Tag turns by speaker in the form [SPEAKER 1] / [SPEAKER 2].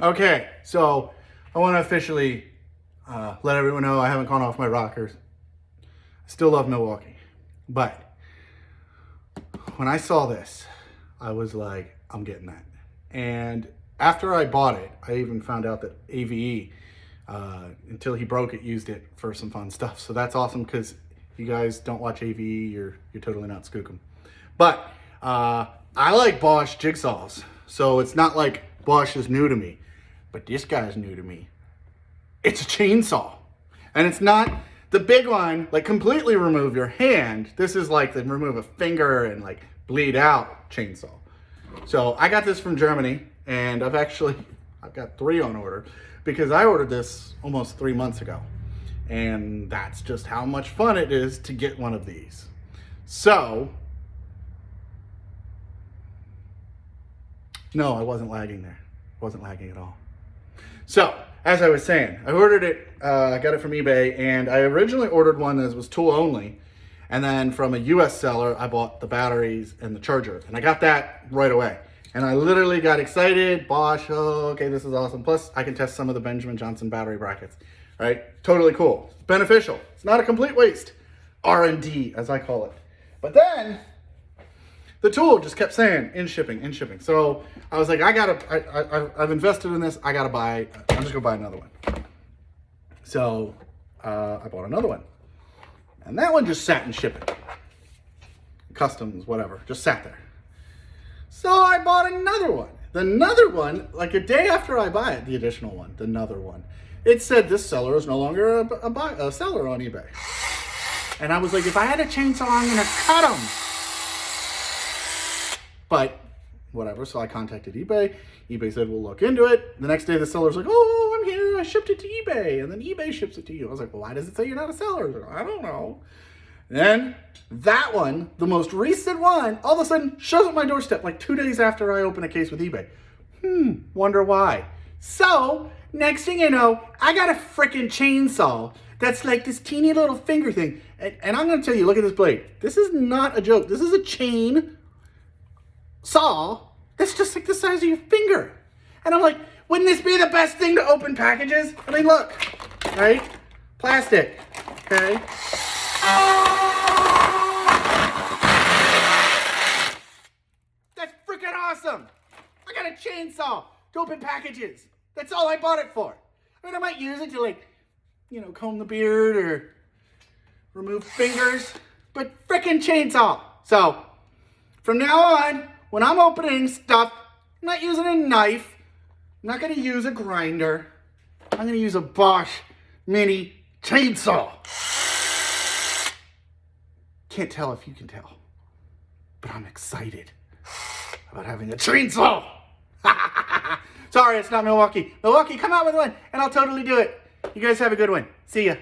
[SPEAKER 1] Okay, so I want to officially let everyone know I haven't gone off my rockers. I still love Milwaukee, but when I saw this, I was like, I'm getting that. And after I bought it, I even found out that AVE, until he broke it, used it for some fun stuff. So that's awesome, because if you guys don't watch AVE, you're totally not skookum. But I like Bosch jigsaws, so it's not like Bosch is new to me. But this guy's new to me. It's a chainsaw. And it's not the big one, like completely remove your hand. This is like the remove a finger and like bleed out chainsaw. So I got this from Germany, and I've got 3 on order because I ordered this almost 3 months ago. And that's just how much fun it is to get one of these. So, no, I wasn't lagging there. I wasn't lagging at all. So, as I was saying, I ordered it, I got it from eBay, and I originally ordered one that was tool only, and then from a US seller, I bought the batteries and the charger, and I got that right away. And I literally got excited, Bosch, oh, okay, this is awesome. Plus, I can test some of the Benjamin Johnson battery brackets, right? Totally cool, beneficial. It's not a complete waste. R&D, as I call it. But then, the tool just kept saying, in shipping, in shipping. So I was like, I've invested in this, I'm just gonna buy another one. So I bought another one. And that one just sat in shipping. Customs, whatever, just sat there. So I bought another one. Another one, like a day after I buy it, the additional one, another one. It said this seller is no longer a seller on eBay. And I was like, if I had a chainsaw, I'm gonna cut them. But whatever, so I contacted eBay. eBay said, we'll look into it. The next day, the seller's like, oh, I'm here, I shipped it to eBay. And then eBay ships it to you. I was like, well, why does it say you're not a seller? I was like, I don't know. And then that one, the most recent one, all of a sudden shows up my doorstep like 2 days after I open a case with eBay. Wonder why. So, next thing you know, I got a freaking chainsaw that's like this teeny little finger thing. And I'm gonna tell you, look at this blade. This is not a joke. This is a chain saw that's just like the size of your finger. And I'm like, wouldn't this be the best thing to open packages? I mean, look, right? Plastic, okay? That's freaking awesome. I got a chainsaw to open packages. That's all I bought it for. I mean, I might use it to like, comb the beard or remove fingers, but freaking chainsaw. So, from now on, when I'm opening stuff, I'm not using a knife. I'm not going to use a grinder. I'm going to use a Bosch mini chainsaw. Can't tell if you can tell, but I'm excited about having a chainsaw. Sorry, it's not Milwaukee. Milwaukee, come out with one, and I'll totally do it. You guys have a good one. See ya.